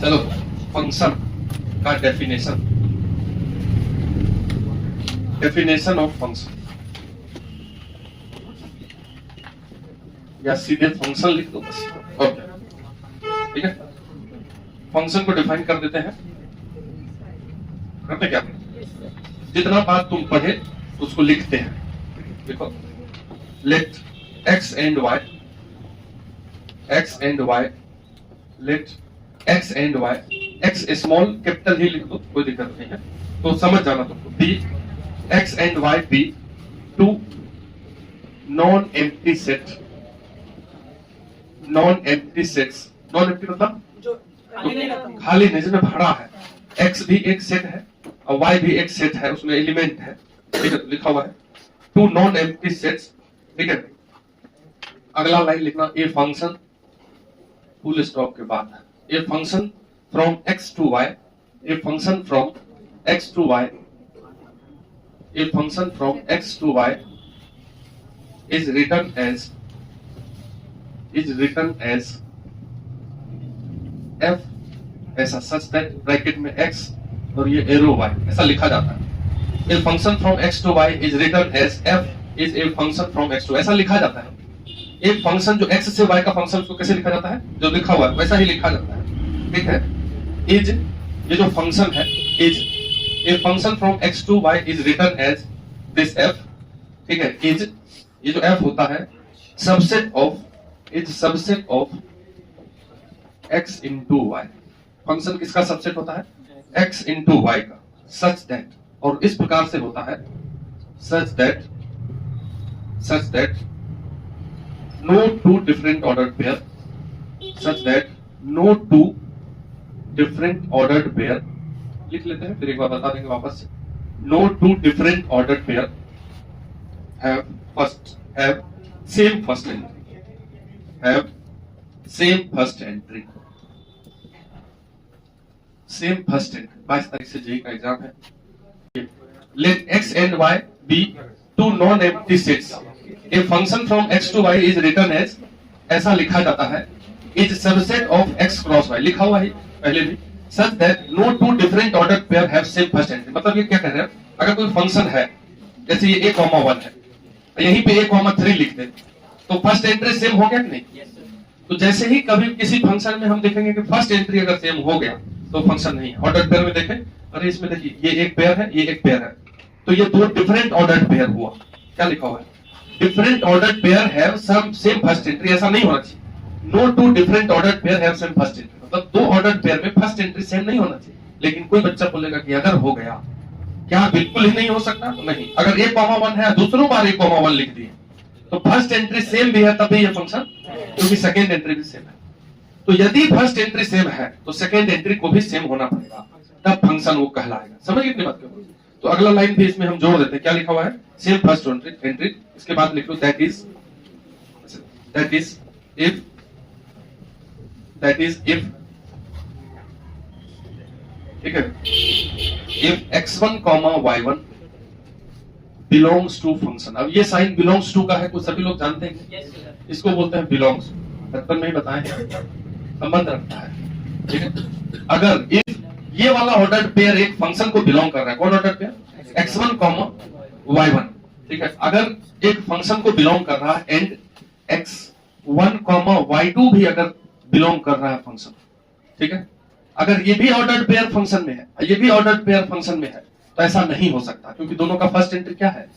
चलो फंक्शन का definition of function, या सीधे फंक्शन लिख दो बस। ओके, ठीक है। फंक्शन को डिफाइन कर देते हैं। करते क्या, जितना बात तुम पढ़े उसको लिखते हैं। देखो, let x and y, let x and y, x small capital ही लिख दो, कोई दिक्कत नहीं है। तो समझ जाना तुमको, B x and y B two non empty set. Non empty sets, non empty मतलब खाली नहीं, जिसमें भरा है। x भी एक सेट है और y भी एक सेट है, उसमें एलिमेंट है, ठीक है, लिखा हुआ है। टू नॉन एम्प्टी सेट्स, ठीक है। अगला लाइन लिखना, ए फंक्शन फुल स्टॉप के बाद, a function from x to y, a function from x to y, a function from x to y is written as f ऐसा, such that bracket में x और ये arrow y, ऐसा लिखा जाता है। A function from x to y is written as f is a function from x to, ऐसा लिखा जाता है। एक फंक्शन जो x से y का फंक्शन, उसको कैसे लिखा जाता है, जो लिखा हुआ है वैसा ही लिखा जाता है, ठीक है। इज, ये जो फंक्शन है, is a function from x to y is written as this f, ठीक है। इज, ये जो f होता है, subset of, is subset of x into y। Function किसका सबसेट होता है, x इंटू y का, सच दैट, और इस प्रकार से होता है, such that no two different ordered pair, such that no two different ordered pair, लिख लेते हैं फिर एक बार बता देंगे वापस से। No two different ordered pair have same first entry, have same first entry, same first entry। 22 तारीख से जेई का एग्जाम है। Let x and y be two non-empty sets, a function from x to y is written as, ऐसा लिखा जाता है, is subset of x cross y, लिखा हुआ है पहले भी, such that no two different ordered pair have same first entry। मतलब ये क्या कह रहे हैं, अगर कोई फंक्शन है, जैसे ये a,1 है, यहीं पे a,3 लिख दे, तो फर्स्ट एंट्री सेम हो गया कि नहीं। तो जैसे ही कभी किसी फंक्शन में हम देखेंगे कि फर्स्ट एंट्री अगर सेम हो गया तो फंक्शन नहीं है। ऑर्डर पेयर में देखें, अरे इसमें देखिए ये एक पेयर है, ये एक पेयर है, तो ये दो डिफरेंट ऑर्डर्ड पेयर हुआ। क्या लिखा हुआ है, different ordered pair have some same first entry, ऐसा नहीं होना चाहिए। No two different ordered pair have same first entry, मतलब दो ऑर्डर्ड पेयर में फर्स्ट एंट्री सेम नहीं होना चाहिए। लेकिन कोई बच्चा बोलेगा कि अगर हो गया, क्या बिल्कुल ही नहीं हो सकता, तो नहीं। अगर a,1 है, दूसरों बार a,1 लिख दिए, तो फर्स्ट एंट्री सेम भी है, तभी ये फंक्शन, क्योंकि सेकेंड एंट्री भी सेम है। तो यदि फर्स्ट एंट्री सेम है तो सेकेंड एंट्री को भी सेम होना पड़ेगा, तब फंक्शन वो कहलाएगा। समझ इतनी बात क्यों। तो अगला लाइन भी इसमें हम जोड़ देते हैं, क्या लिखा हुआ है, सेम फर्स्ट एंट्री, इसके बाद लिख लो दैट इज इफ, ठीक है, if x1, y1 belongs to function। अब ये साइन belongs to का है, कुछ सभी लोग जानते हैं, इसको बोलते हैं belongs, बचपन में ही बताए हैं, संबंध रखता है, ठीक है। अगर if ये वाला ऑर्डर्ड पेयर एक फंक्शन को बिलोंग कर रहा है, कौन ऑर्डर्ड पेयर, x1, y1, ठीक है। अगर एक फंक्शन को बिलोंग कर रहा है एंड x1, y2 भी अगर बिलोंग कर रहा है फंक्शन, ठीक है। अगर ये भी ऑर्डर्ड पेयर फंक्शन में है, ये भी ऑर्डर्ड पेयर फंक्शन में है, तो ऐसा नहीं हो सकता, क्योंकि दोनों का फर्स्ट एंट्री क्या है,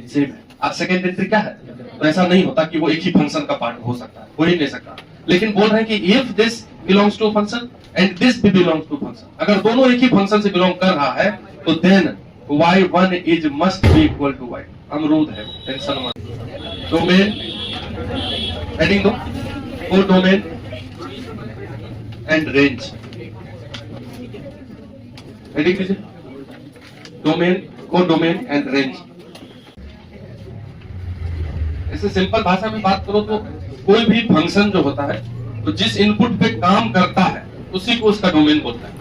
सेम है। सेकेंड एंट्री क्या है, तो ऐसा नहीं होता कि वो एक ही फंक्शन का पार्ट हो सकता है, हो ही नहीं सकता। लेकिन बोल रहे हैं कि if this belongs to function and this भी बिलोंग्स टू फंक्शन, अगर दोनों एक ही फंक्शन से बिलोंग कर रहा है, तो then y1 is must be equal to y। अमरूद है, टेंशन मत। डोमेन हेडिंग दो, codomain and range, heading कीजिए, domain, codomain and range. ऐसे सिंपल भाषा में बात करो तो कोई भी फंक्शन जो होता है, तो जिस इनपुट पे काम करता है उसी को उसका डोमेन बोलता है।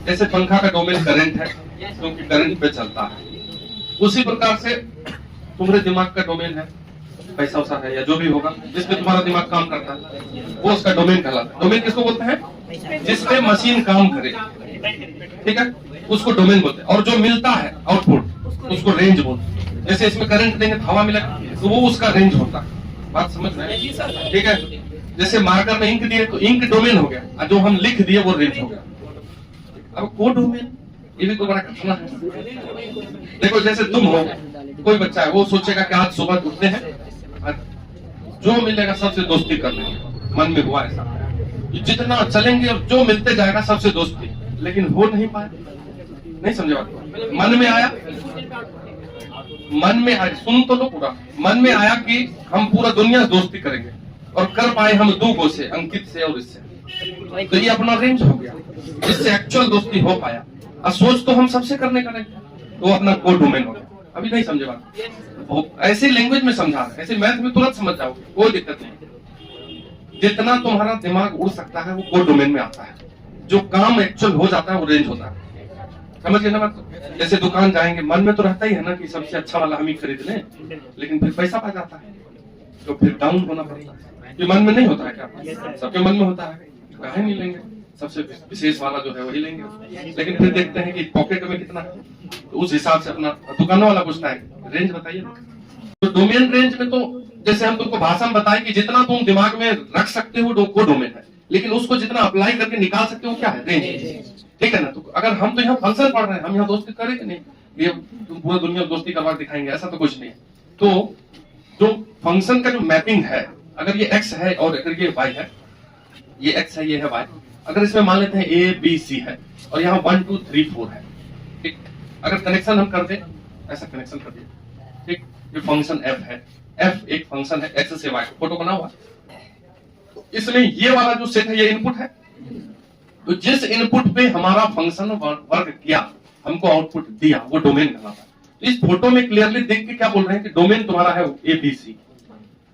जैसे पंखा का डोमेन करंट है, क्योंकि करंट पे चलता है। उसी प्रकार से तुम्हारे दिमाग का डोमेन है, पैसा वैसा है या जो भी होगा जिसमें तुम्हारा दिमाग काम करता है, वो उसका डोमेन कहलाता है। डोमेन किसको बोलते हैं? जिसपे मशीन काम करे, ठीक है, उसको डोमेन बोलते हैं। और जो मिलता है आउटपुट उसको रेंज बोलते हैं। जैसे इसमें करंट देंगे तो हवा मिलेगा, तो वो उसका रेंज होता है। बात समझ रहे हैं? ठीक है। जैसे मार्कर में इंक दिए तो इंक डोमेन हो गया, और जो हम लिख दिए वो रेंज हो गया। अब को डोमेन ये भी तो बड़ा खतरनाक है। देखो जैसे तुम हो, कोई बच्चा है, वो सोचेगा कि आज सुबह उठते हैं, जो मिलेगा सबसे दोस्ती कर लेंगे, मन में हुआ ऐसा, जितना चलेंगे और जो मिलते जाएगा सबसे दोस्ती, लेकिन हो नहीं पाया। नहीं समझे बात? मन में आया, सुन तो लो पूरा। मन में आया कि हम पूरा दुनिया से दोस्ती करेंगे, और कर पाए हम 2 गो से, अंकित से और इससे, तो ये अपना रेंज हो गया, इससे एक्चुअल दोस्ती हो पाया। और सोच तो हम सबसे करने का नहीं, तो अपना को डोमेन हो गया। अभी नहीं समझे बात? ऐसी लैंग्वेज में समझा, ऐसे मैथ में तुरंत समझ जाओगे, कोई दिक्कत नहीं। जितना तुम्हारा दिमाग उड़ सकता है वो को डोमेन में आता है। जो काम एक्चुअल हो जाता है वो रेंज होता है। समझ गए ना बात? जैसे दुकान जाएंगे, मन में तो रहता ही है ना कि सबसे अच्छा वाला हम ही खरीद लें, लेकिन फिर पैसा पा जाता है तो फिर डाउन होना पड़ता है। ये मन में नहीं होता है क्या? सबके मन में होता है, काहे नहीं लेंगे, सबसे विशेष वाला जो है वही लेंगे। लेकिन फिर देखते हैं कि पॉकेट में कितना है, तो उस हिसाब से अपना दुकानों वाला पूछता है रेंज बताइए। तो डोमेन रेंज में तो जैसे हम तुमको भाषा में बताएं कि जितना तुम दिमाग में रख सकते हो वो डोमेन है, लेकिन उसको जितना अप्लाई करके निकाल सकते हो क्या है? रेंज। ठीक है ना? तो अगर हम तो यहाँ फंक्शन पढ़ रहे हैं, हम यहाँ दोस्ती करेंगे नहीं, ये पूरा दुनिया दोस्ती करवा दिखाएंगे, ऐसा तो कुछ नहीं है। तो जो फंक्शन का जो मैपिंग है, अगर ये एक्स है और अगर ये वाई है, ये एक्स है, ये है वाई, अगर इसमें मान लेते हैं ए बी सी है और यहाँ 1 2 3 4 है, ठीक। अगर कनेक्शन हम कर दें, ऐसा कनेक्शन कर दिए, ठीक, ये फंक्शन एफ है, एफ एक फंक्शन है एक्स से वाई, फोटो बना हुआ। तो इसमें ये वाला जो सेट है ये इनपुट है, तो जिस इनपुट पे हमारा फंक्शन वर्क किया, हमको आउटपुट दिया, वो डोमेन कहलाता है। तो इस फोटो में क्लियरली देख के क्या बोल रहे हैं कि डोमेन तुम्हारा है ए बी सी।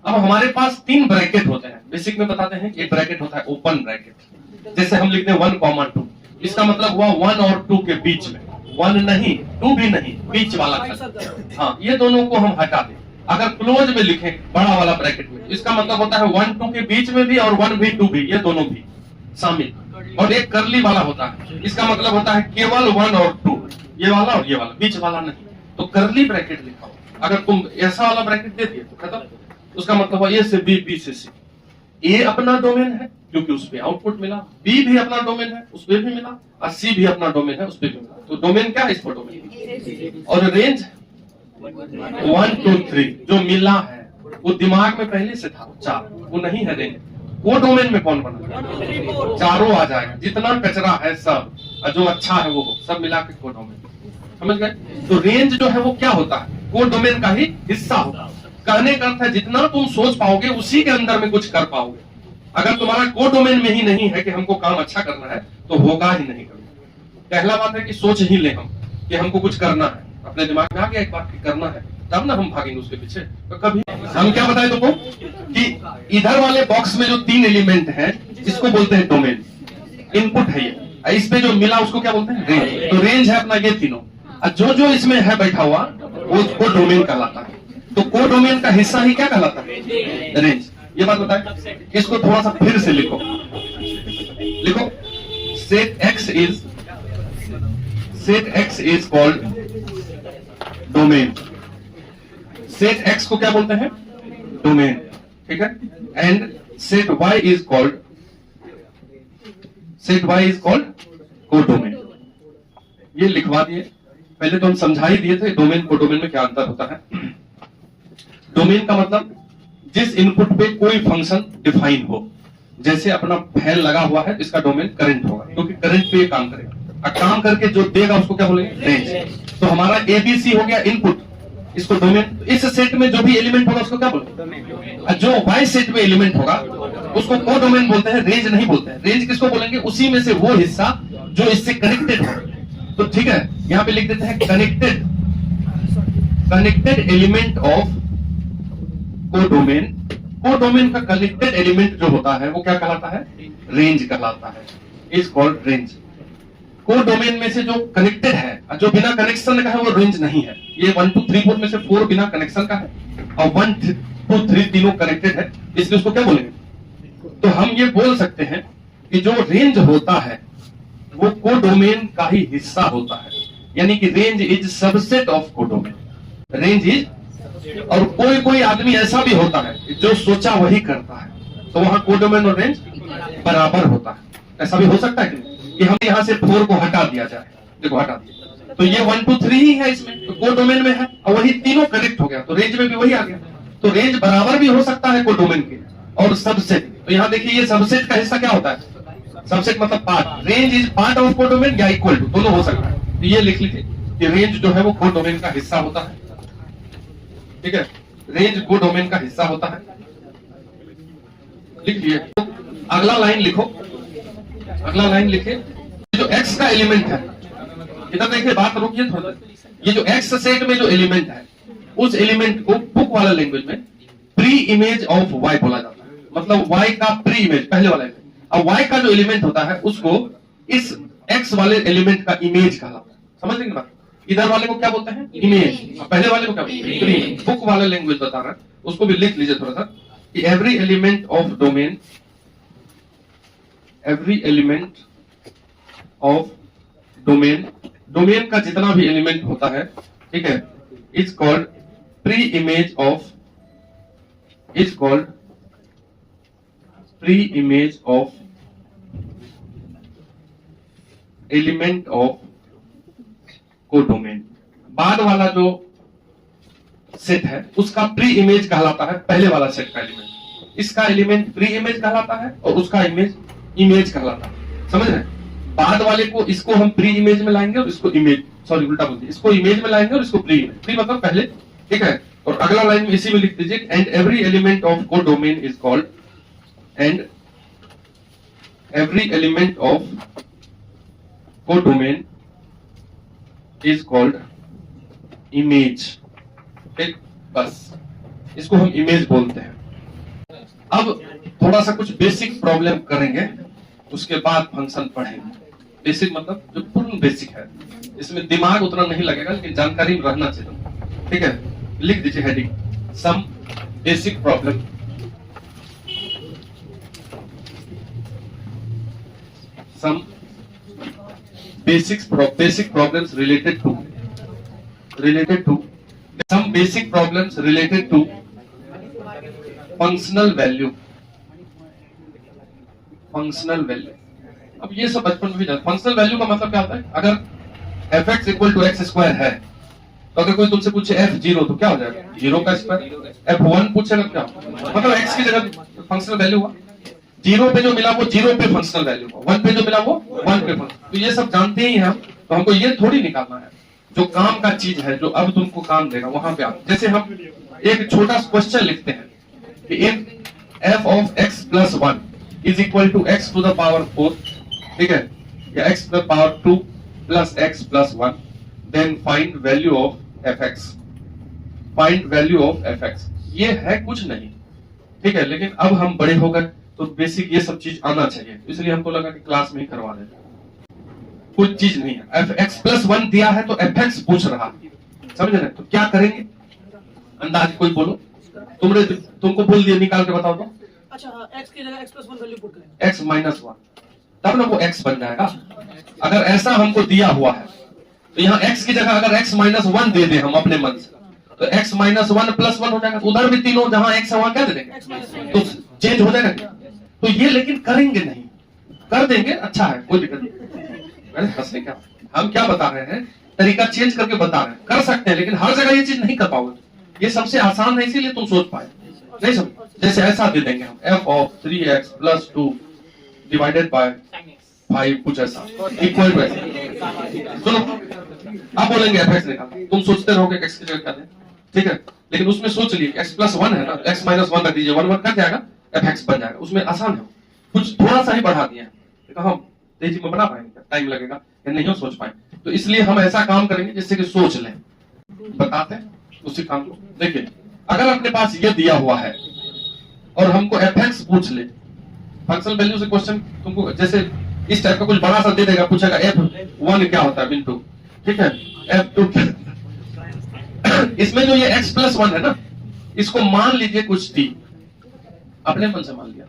अब हमारे पास 3 ब्रैकेट होते हैं, बेसिक में बताते हैं। एक ब्रैकेट होता है ओपन ब्रैकेट, जैसे हम लिखते हैं 1, 2, इसका मतलब हुआ 1 और 2 के बीच में, 1 नहीं 2 भी नहीं, बीच वाला खंड। हाँ, ये दोनों को हम हटा दें। अगर क्लोज में लिखें बड़ा वाला ब्रैकेट में, इसका मतलब होता है 1 2 के बीच में भी और 1 भी 2 भी, ये दोनों भी शामिल। और एक करली वाला होता है, इसका मतलब होता है केवल 1 और 2, ये वाला और ये वाला, बीच वाला नहीं। तो करली ब्रैकेट लिखा हो, अगर तुम ऐसा वाला ब्रैकेट दे दिए तो खत्म। उसका मतलब है ए से बी, बी से सी। ए अपना डोमेन है क्योंकि उस पे आउटपुट मिला, बी भी अपना डोमेन है उस पे भी मिला, और सी भी अपना डोमेन है उस पे भी मिला। तो डोमेन क्या है इस फोटो में? और रेंज 1 2 3 जो मिला है वो दिमाग में पहले से था 4, वो नहीं है रेंज। वो डोमेन में कौन बना? चारों आ जाएगा, जितना कचरा है सब, और जो अच्छा है वो सब मिला के को डोमेन। समझ गए? तो रेंज जो है वो क्या होता है? वो डोमेन का ही हिस्सा होता है। कहने का अर्थ है जितना तुम सोच पाओगे उसी के अंदर में कुछ कर पाओगे। अगर तुम्हारा को डोमेन में ही नहीं है कि हमको काम अच्छा करना है, तो होगा ही नहीं करना। पहला बात है कि सोच ही ले हम कि हमको कुछ करना है, अपने दिमाग में आ गया एक बात कि करना है, तब ना हम भागेंगे उसके पीछे। तो कभी हम क्या बताए तुमको कि इधर वाले बॉक्स में जो 3 एलिमेंट है इसको बोलते हैं डोमेन, इनपुट है ये। इस पे जो मिला उसको क्या बोलते हैं? रेंज। तो रेंज है अपना ये तीनों, और जो जो इसमें है बैठा हुआ वो को डोमेन कहलाता है। तो को डोमेन का हिस्सा ही क्या कहलाता है? रेंज। ये बात बताए। इसको थोड़ा सा फिर से लिखो, set X is called domain. Set X को क्या बोलते हैं? डोमेन, ठीक है। And set Y is called codomain. ये लिखवा दिए, पहले तो हम समझा ही दिए थे डोमेन को डोमेन में क्या अंतर होता है। डोमेन का मतलब जिस इनपुट पे कोई फंक्शन डिफाइन हो, जैसे अपना फैन लगा हुआ है, इसका डोमेन करंट होगा क्योंकि करंट पे काम करेगा, और काम करके जो देगा उसको क्या बोलेंगे? रेंज। तो हमारा एबीसी हो गया इनपुट, इसको डोमेन। इस सेट में जो भी एलिमेंट होगा उसको क्या बोलेंगे? और जो वाई सेट में एलिमेंट होगा उसको को डोमेन बोलते हैं, रेंज नहीं बोलते हैं। रेंज किसको बोलेंगे? उसी में से वो हिस्सा जो इससे कनेक्टेड हो। तो ठीक है, यहां पे लिख देते हैं कनेक्टेड एलिमेंट ऑफ को डोमेन। को डोमेन का कनेक्टेड एलिमेंट जो होता है वो क्या कहलाता है? रेंज कहलाता है, इज कॉल्ड रेंज। को डोमेन में से जो कनेक्टेड है, जो बिना कनेक्शन का है वो रेंज नहीं है। ये 1 2 3 4 में से 4 बिना कनेक्शन का है, और 2 3 तीनों कनेक्टेड है, इसलिए उसको क्या बोलेंगे? तो हम ये बोल सकते हैं कि जो रेंज होता है वो कोडोमेन का ही हिस्सा होता है, यानी कि range is subset of codomain. Range is, और कोई कोई आदमी ऐसा भी होता है जो सोचा वही करता है, तो वहां कोडोमेन और रेंज बराबर होता है। ऐसा भी हो सकता है कि हम यहां से 4 को हटा दिया जाए, देखो हटा दिया, तो ये 1 2 3 ही है इसमें, तो कोडोमेन में है, और वही तीनों कनेक्ट हो गया, तो रेंज में भी वही आ गया। तो रेंज बराबर भी हो सकता है कोडोमेन के और सबसेट। तो यहाँ देखिए ये सबसेट का हिस्सा क्या होता है? सबसेट मतलब part. Range is part of codomain या इक्वल टू, दोनों हो सकता है। तो ये लिख लीजिए कि रेंज जो है वो कोडोमेन का हिस्सा होता है, ठीक है, रेंज कोडोमेन का हिस्सा होता है, लिखिए। तो अगला लाइन लिखो, अगला लाइन लिखिए, जो एक्स का एलिमेंट है, इधर देखिए, बात रुकिए थोड़ा, ये जो एक्स सेट में जो एलिमेंट है उस एलिमेंट को बुक वाला लैंग्वेज में प्री इमेज ऑफ वाई बोला जाता है, मतलब वाई का प्री इमेज, पहले वाला इमेज। अब वाई का जो एलिमेंट होता है उसको इस एक्स वाले एलिमेंट का इमेज कहलाता है, समझ लेंगे बात? इधर वाले को क्या बोलते हैं? इमेज। पहले वाले को क्या बोलते हैं? प्री। बुक वाला लैंग्वेज बता रहा है, उसको भी लिख लीजिए थोड़ा सा कि every element of domain, every element of domain, domain का जितना भी एलिमेंट होता है, ठीक है, is called pre image of, is called pre image of element of codomain. बाद वाला जो सेट है उसका प्री इमेज कहलाता है पहले वाला सेट का एलिमेंट। इसका एलिमेंट प्री इमेज कहलाता है और उसका इमेज इमेज कहलाता है, समझ रहे? बाद वाले को, इसको हम प्री इमेज में लाएंगे और इसको इमेज, सॉरी उल्टा बोल दिया, इसको इमेज में लाएंगे और इसको प्री इमेज, प्री मतलब पहले, ठीक है। और अगला लाइन में इसी में लिख दीजिए and every element of codomain is called, and every element of codomain is called image, ठीक, बस इसको हम इमेज बोलते हैं। अब थोड़ा सा कुछ बेसिक प्रॉब्लम करेंगे, उसके बाद फंक्शन पढ़ेंगे। बेसिक मतलब जो पूर्ण बेसिक है, इसमें दिमाग उतना नहीं लगेगा लेकिन जानकारी में रहना चाहिए, ठीक है। लिख दीजिए heading, some basic problem, some basic problems related to some basic problems related to functional value, functional value। अब ये सब बचपन में भी जानते। फंक्शनल वैल्यू का मतलब क्या होता है? अगर fx equal to X square है तो अगर कोई तुमसे पूछे f0 तो क्या हो जाएगा? 0 का स्क्वायर। f1 पूछेगा क्या मतलब x की जगह फंक्शनल वैल्यू हुआ, 0 पे जो मिला वो 0 पे फंक्शनल वैल्यू हुआ, 1 पे जो मिला वो 1 पे फंक्शनल। तो ये सब जानते ही हैं हम, तो हमको ये थोड़ी निकालना है जो काम का चीज है, जो अब तुमको काम देगा वहां पे आप। जैसे हम एक छोटा क्वेश्चन लिखते हैं कि if f of x plus 1 is equal to x to the power 4, ठीक है, या x to the power 2 plus x plus 1, then find value of fx, find value of fx। ये है कुछ नहीं, ठीक है, लेकिन अब हम बड़े हो गए तो बेसिक ये सब चीज आना चाहिए, इसलिए हमको लगा कि क्लास में ही करवा दें। कुछ चीज नहीं है, fx प्लस 1 दिया है तो fx पूछ रहा है, समझ रहे? तो क्या करेंगे? अंदाज कोई बोलो, तुमको बोल दिया, निकाल के बताओ तो। अच्छा, x की जगह x प्लस 1 वैल्यू पुट करेंगे, x माइनस 1, तब ना वो x बन जाएगा। अगर ऐसा हमको दिया हुआ है तो यहाँ x की जगह अगर x माइनस 1 दे दे हम अपने मन से, तो x माइनस 1 प्लस 1 हो जाएगा। उधर भी तीनों जहां x है वहां क्या दे देंगे, तो चेंज हो जाएगा। तो ये लेकिन करेंगे नहीं, कर देंगे अच्छा है, कोई दिक्कत नहीं। हंसने क्या, हम क्या बता रहे हैं, तरीका चेंज करके बता रहे हैं, कर सकते हैं लेकिन हर जगह ये चीज नहीं कर पाओगे। ये सबसे आसान है इसीलिए तुम सोच पाए, नहीं समझ? जैसे ऐसा दे देंगे हम f of 3x plus 2 divided by 5, कुछ ऐसा इक्वल टू ऐसा। सुनो, आप बोलेंगे fx निकाल, तुम सोचते रहोगे x की जगह क्या दें, ठीक है, लेकिन उसमें सोच लिए x प्लस 1 है ना, x माइनस 1 रख दीजिए, 1 1 कट जाएगा, fx बन जाएगा। उसमें आसान है, कुछ थोड़ा सा ही बढ़ा दिया है, हम तेजी में बना पाएंगे, टाइम लगेगा या नहीं हो सोच पाए, तो इसलिए हम ऐसा काम करेंगे जिससे कि सोच लें, बताते हैं उसी काम को। देखिए, अगर अपने पास ये दिया हुआ है और हमको fx पूछ ले, फंक्शनल वैल्यू से क्वेश्चन तुमको जैसे इस टाइप का कुछ बड़ा सा दे देगा, पूछेगा f1 क्या होता है बिंटू, ठीक है, f2 इसमें जो ये x प्लस 1 है ना, इसको मान लीजिए कुछ टी, अपने मन से मान लिया,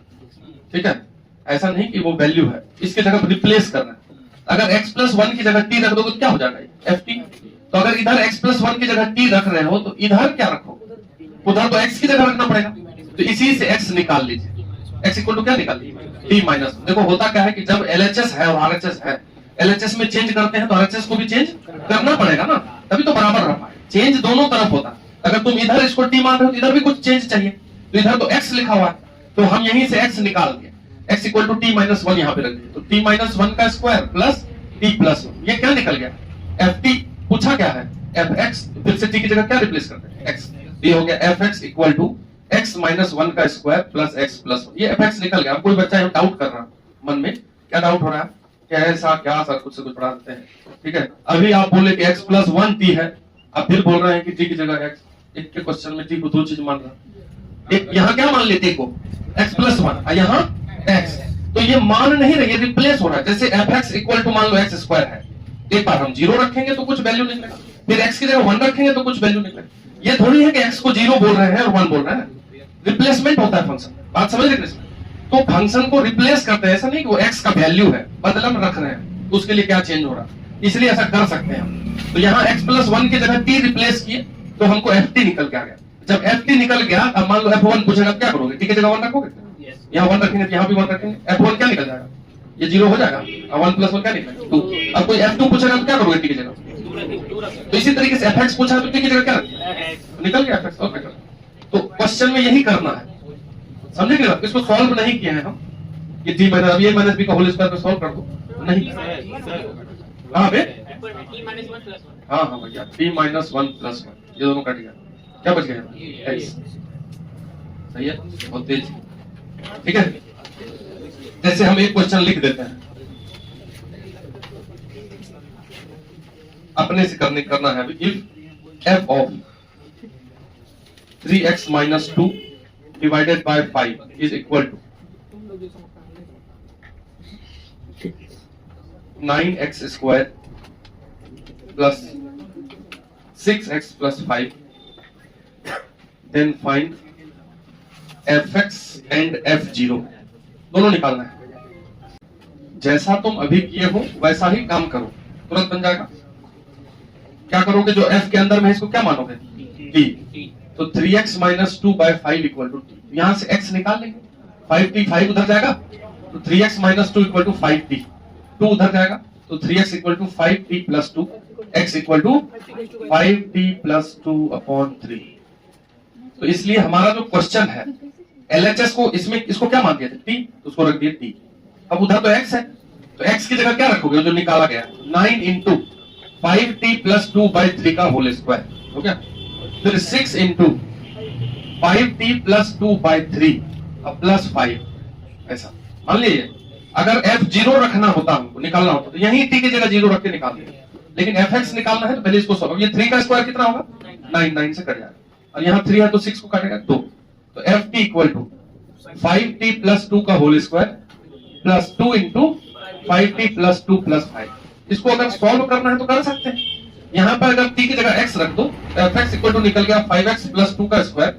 ठीक है, ऐसा नहीं कि वो वैल्यू है, इसके जगह रिप्लेस करना है। अगर x प्लस 1 की जगह t रख दोगे तो क्या हो जाएगा, ft। तो अगर इधर x प्लस 1 की जगह t रख रहे हो तो इधर क्या रखो, उधर तो x की जगह रखना पड़ेगा। तो इसी से x निकाल लीजिए, x इक्वल टू क्या निकाल लीजिए, t माइनस। देखो होता क्या है कि जब LHS है और RHS है, LHS में चेंज करते हैं तो RHS को भी चेंज करना पड़ेगा ना, तभी तो बराबर रह पाए। चेंज दोनों तरफ होता है, अगर तुम इधर इसको t मान रहे हो तो इधर भी कुछ चेंज चाहिए, तो इधर तो x लिखा हुआ है, तो हम यहीं से x निकाल दिए, x equal to t minus 1 यहाँ पे रख दिए, तो t माइनस 1 का स्क्वायर प्लस t प्लस 1, ये क्या निकल गया, ft। पूछा क्या है, fx, फिर से t की जगह क्या रिप्लेस करते हैं, x, ये हो गया fx equal to x minus 1 का स्क्वायर प्लस x प्लस 1, ये fx निकल गया। अब कोई बच्चा डाउट कर रहा है मन में, क्या डाउट हो रहा है, क्या ऐसा क्या सर कुछ से कुछ पढ़ा देते हैं, ठीक है। अभी आप बोले कि x प्लस 1 t है, अब फिर बोल रहे हैं कि t की जगह x, एक के क्वेश्चन में t को दो चीज मान रहा है, एक यहाँ क्या मान लेते को x प्लस 1, यहाँ x, तो ये मान नहीं रही, रिप्लेस हो रहा है। जैसे fx इक्वल टू मान लो x स्क्वायर है, एक बार हम 0 रखेंगे तो कुछ वैल्यू निकलेगा, फिर x की जगह 1 रखेंगे तो कुछ वैल्यू निकलेगा। ये थोड़ी है कि x को 0 बोल रहे हैं और 1 बोल रहे हैं, रिप्लेसमेंट होता है फंक्शन, बात समझ रहे हैं। तो फंक्शन को रिप्लेस करते हैं, ऐसा नहीं कि वो x का वैल्यू है, बदला में रख रहे हैं, तो उसके लिए क्या चेंज हो रहा है, इसलिए ऐसा कर सकते हैं हम। तो यहाँ x प्लस 1 की जगह t रिप्लेस किए तो हमको ft निकल के आ गया। जब ft निकल गया, अब मान लो f1 पूछेगा क्या करोगे, t की जगह 1 रखोगे, यहाँ 1 रखेंगे तो यहाँ भी 1 रखेंगे, f1 क्या निकल जाएगा, ये 0 हो जाएगा, और 1 प्लस 1 क्या निकलेगा 2। अब कोई f2 पूछेगा तो क्या करोगे, t की जगह, तो इसी तरीके से fx पूछा तो t की जगह क्या रखेंगे, निकल गया fx। ओके, तो क्वेश्चन में यही करना है, समझे कि इसको सॉल्व नहीं किया है हम कि t माइनस, अब ये माइनस b का होल स्क्वायर पे सॉल्व कर दो, नहीं। हाँ बे, हाँ हाँ भैया, t माइनस 1 प्लस 1, ये दोनों कट गया, क्या बच गया x, सही है, बहुत तेज, ठीक है। जैसे हम एक क्वेश्चन लिख देते हैं, अपने से करना है, if f of 3x minus 2 divided by 5 is equal to 9x square plus 6x plus 5, then find fx and f0, दोनों निकालना है। जैसा तुम अभी किए हो वैसा ही काम करो, तुरंत बन जाएगा। क्या करोगे, जो f के अंदर में इसको क्या मानोगे, t, तो 3x minus 2 by 5 equal to t, यहां से x निकाल लेंगे, 5t, 5 उधर जाएगा तो 3x minus 2 equal to 5t, 2 उधर जाएगा तो 3x equal to 5t plus 2, x equal to 5t plus 2 upon 3। तो इसलिए हमारा जो क्वेश्चन है, LHS को इसमें इसको क्या मान दिया था, t, तो उसको रख दिया t। अब उधर तो x है, तो x की जगह क्या रखोगे, जो निकाला गया 9 इंटू 5t प्लस 2 बाई 3 का होल स्क्वायर हो गया, फिर 6 into 5t plus 2 by 3 plus 5, ऐसा मान लीजिए। अगर f0 रखना होता हमको, निकालना होता तो यही t की जगह 0 रख के निकाल देंगे, लेकिन fx निकालना है तो पहले इसको सॉल्व। ये 3 का स्क्वायर कितना होगा, 9 से कट जाएगा, और यहाँ 3 है तो 6 को काटेगा 2, तो ft equal to 5t plus 2 का whole square plus 2 into 5t plus 2 plus 5। इसको अगर सॉल्व करना है तो कर सकते हैं। यहाँ पर अगर t की जगह x रख दो तो fx इक्वल टू निकल गया 5x प्लस 2 का स्क्वायर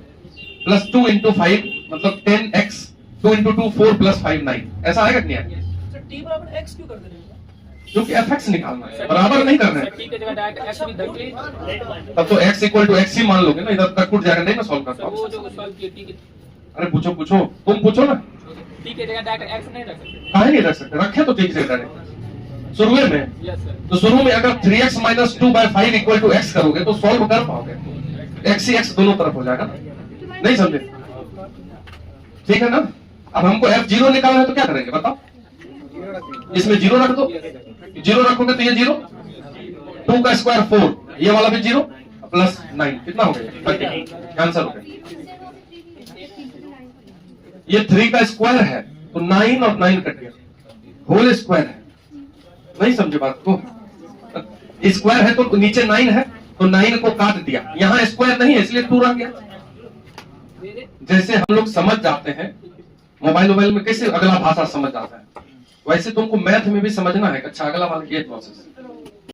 प्लस 2 इंटू 5, मतलब 10x, 2 इंटू 2 4 प्लस 5 9, ऐसा आएगा नहीं आएगा, t बराबर x क्यों कर दे रहे हो, क्योंकि fx निकालना है, बराबर नहीं करना है। तब तो x इक्वल टू x ही मान लोगे ना, इधर तक टूट जाएगा, नहीं मैं सॉल्व करता हूँ। अरे पूछो पूछो, तुम पूछो ना, t की जगह डायरेक्ट x नहीं रख सकते, काहे नहीं रख सकते, रखे तो ठीक से डायरेक्ट शुरू में। तो शुरू में अगर 3x minus 2 by 5 equal to x करोगे तो सॉल्व कर पाओगे, x ही x दोनों तरफ हो जाएगा, नहीं समझे, ठीक है ना। अब हमको f0 निकालना है तो क्या करेंगे बताओ, इसमें 0 रख दो, 0 रखोगे तो ये 0, 2 का स्क्वायर 4, ये वाला भी 0 प्लस 9, कितना हो गया, आंसर हो गया। ये 3 का स्क्वायर है तो 9 और 9 कट गया, होल स्क्वायर है, नहीं समझे बात को, स्क्वायर है तो नीचे 9 है तो 9 को काट दिया, यहाँ स्क्वायर नहीं है इसलिए 2 रह गया। जैसे हम लोग समझ जाते हैं मोबाइल में कैसे अगला भाषा समझ जाता है, वैसे तुमको मैथ में भी समझना है। अच्छा अगला वाला ये प्रोसेस